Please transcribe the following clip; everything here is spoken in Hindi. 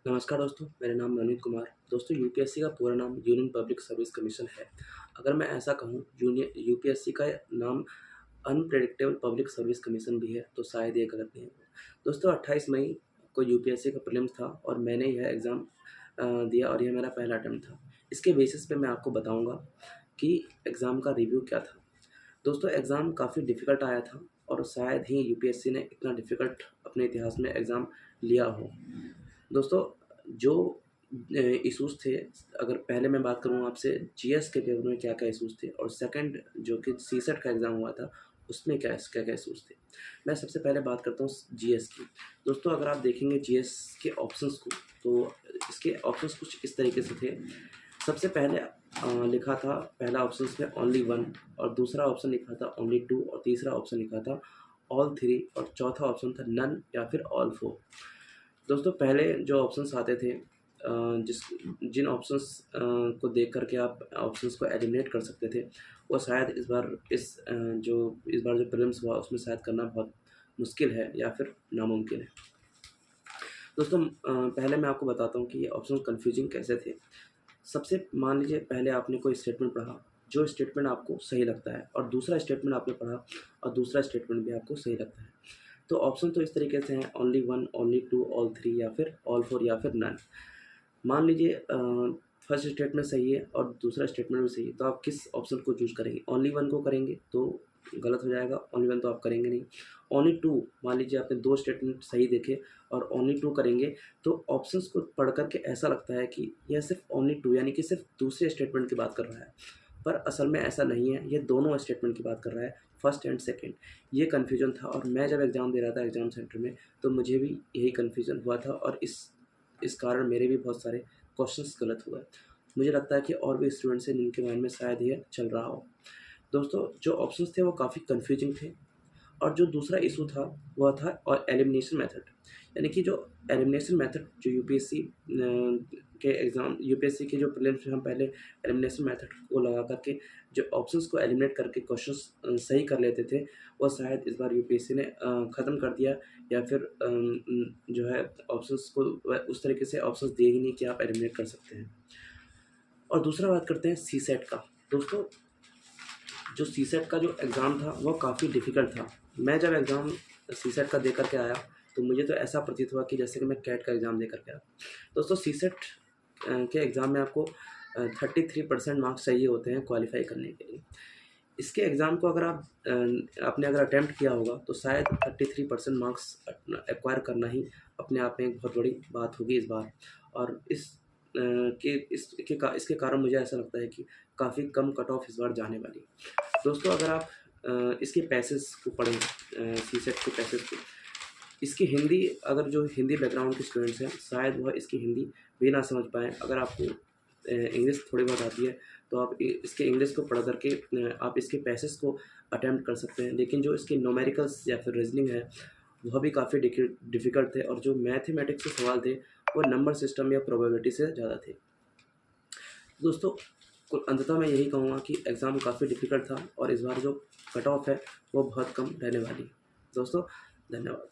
नमस्कार दोस्तों, मेरा नाम नवनीत कुमार। दोस्तों, यूपीएससी का पूरा नाम यूनियन पब्लिक सर्विस कमीशन है। अगर मैं ऐसा कहूँ यूपीएससी का नाम अनप्रेडिक्टेबल पब्लिक सर्विस कमीशन भी है, तो शायद ये गलत नहीं होगा। दोस्तों, 28 मई को यूपीएससी का प्रीलिम्स था और मैंने यह एग्ज़ाम दिया और यह मेरा पहला अटेम्प्ट था। इसके बेसिस पे मैं आपको बताऊँगा कि एग्ज़ाम का रिव्यू क्या था। दोस्तों, एग्ज़ाम काफ़ी डिफ़िकल्ट आया था और शायद ही यूपीएससी ने इतना डिफ़िकल्ट अपने इतिहास में एग्ज़ाम लिया हो। दोस्तों, जो इश्यूज़ थे, अगर पहले मैं बात करूँ आपसे जीएस के पेपर में क्या-क्या इश्यूज़ थे और सेकंड जो कि सीसेट का एग्ज़ाम हुआ था, उसमें क्या-क्या इश्यूज़ थे। मैं सबसे पहले बात करता हूँ जीएस की। दोस्तों, अगर आप देखेंगे जीएस के ऑप्शंस को, तो इसके ऑप्शंस कुछ इस तरीके से थे। सबसे पहले लिखा था पहला ऑप्शन में ओनली 1 और दूसरा ऑप्शन लिखा था ओनली 2 और तीसरा ऑप्शन लिखा था ऑल 3 और चौथा ऑप्शन था नन या फिर ऑल 4। दोस्तों, पहले जो ऑप्शंस आते थे जिस जिन ऑप्शंस को देख कर के आप ऑप्शंस को एलिमिनेट कर सकते थे, वो शायद इस बार जो प्रीलिम्स हुआ उसमें शायद करना बहुत मुश्किल है या फिर नामुमकिन है। दोस्तों, पहले मैं आपको बताता हूँ कि ये ऑप्शंस कन्फ्यूजिंग कैसे थे। सबसे मान लीजिए पहले आपने कोई स्टेटमेंट पढ़ा, जो स्टेटमेंट आपको सही लगता है और दूसरा स्टेटमेंट आपने पढ़ा और दूसरा स्टेटमेंट भी आपको सही लगता है। तो ऑप्शन तो इस तरीके से हैं ओनली 1, ओनली 2, ऑल 3 या फिर ऑल 4 या फिर नन। मान लीजिए फर्स्ट स्टेटमेंट सही है और दूसरा स्टेटमेंट भी सही है, तो आप किस ऑप्शन को चूज़ करेंगे? ओनली 1 को करेंगे तो गलत हो जाएगा, ओनली 1 तो आप करेंगे नहीं। ओनली 2 मान लीजिए आपने 2 स्टेटमेंट सही देखे और ओनली 2 करेंगे, तो ऑप्शंस को पढ़ कर के ऐसा लगता है कि यह सिर्फ़ ओनली 2 यानी कि सिर्फ़ दूसरे स्टेटमेंट की बात कर रहा है। पर असल में ऐसा नहीं है, ये दोनों स्टेटमेंट की बात कर रहा है, फर्स्ट एंड सेकंड। ये कन्फ्यूज़न था और मैं जब एग्ज़ाम दे रहा था एग्ज़ाम सेंटर में, तो मुझे भी यही कन्फ्यूज़न हुआ था और इस कारण मेरे भी बहुत सारे क्वेश्चंस गलत हुए। मुझे लगता है कि और भी स्टूडेंट्स हैं जिनके माइंड में शायद ये चल रहा हो। दोस्तों, जो ऑप्शंस थे वो काफ़ी कन्फ्यूजिंग थे और जो दूसरा इशू था वह था और एलिमिनेशन मेथड। यानी कि जो एलिमिनेशन मेथड जो यूपीएससी के जो प्रीलिम्स में हम पहले एलिमिनेशन मेथड को लगा कर के जो ऑप्शंस को एलिमिनेट करके क्वेश्चंस सही कर लेते थे, वो शायद इस बार यूपीएससी ने ख़त्म कर दिया या फिर जो है ऑप्शंस को उस तरीके से ऑप्शंस दिए ही नहीं कि आप एलिमिनेट कर सकते हैं। और दूसरा बात करते हैं सीसेट का। दोस्तों, जो सीसेट का जो एग्ज़ाम था वो काफ़ी डिफ़िकल्ट था। मैं जब एग्ज़ाम सीसेट का दे कर के आया, तो मुझे तो ऐसा प्रतीत हुआ कि जैसे कि मैं कैट का एग्ज़ाम दे कर के आया। दोस्तों, सीसेट के एग्ज़ाम में आपको 33% मार्क्स चाहिए होते हैं क्वालीफ़ाई करने के लिए। इसके एग्ज़ाम को अगर आपने अगर अटेम्प्ट किया होगा, तो शायद 33% मार्क्स एक्वायर करना ही अपने आप में एक बहुत बड़ी बात होगी इस बार। और इसके कारण मुझे ऐसा लगता है कि काफ़ी कम कट ऑफ इस बार जाने वाली है। दोस्तों, अगर आप इसके पैसेज को पढ़ें, सीसेट के पैसेज को, इसकी हिंदी, अगर जो हिंदी बैकग्राउंड के स्टूडेंट्स हैं, शायद वह इसकी हिंदी भी ना समझ पाएँ। अगर आपको इंग्लिश थोड़ी बहुत आती है, तो आप इसके इंग्लिश को पढ़ कर के आप इसके पैसेज को अटेम्प्ट कर सकते हैं। लेकिन जो इसके न्यूमेरिकल्स या फिर रीजनिंग है, वह भी काफ़ी डिफ़िकल्ट थे और जो मैथमेटिक्स के सवाल थे, वो नंबर सिस्टम या प्रोबेबिलिटी से ज़्यादा थे। दोस्तों, कुल अंततः मैं यही कहूँगा कि एग्ज़ाम काफ़ी डिफ़िकल्ट था और इस बार जो कट ऑफ है, वो बहुत कम रहने वाली है। दोस्तों, धन्यवाद।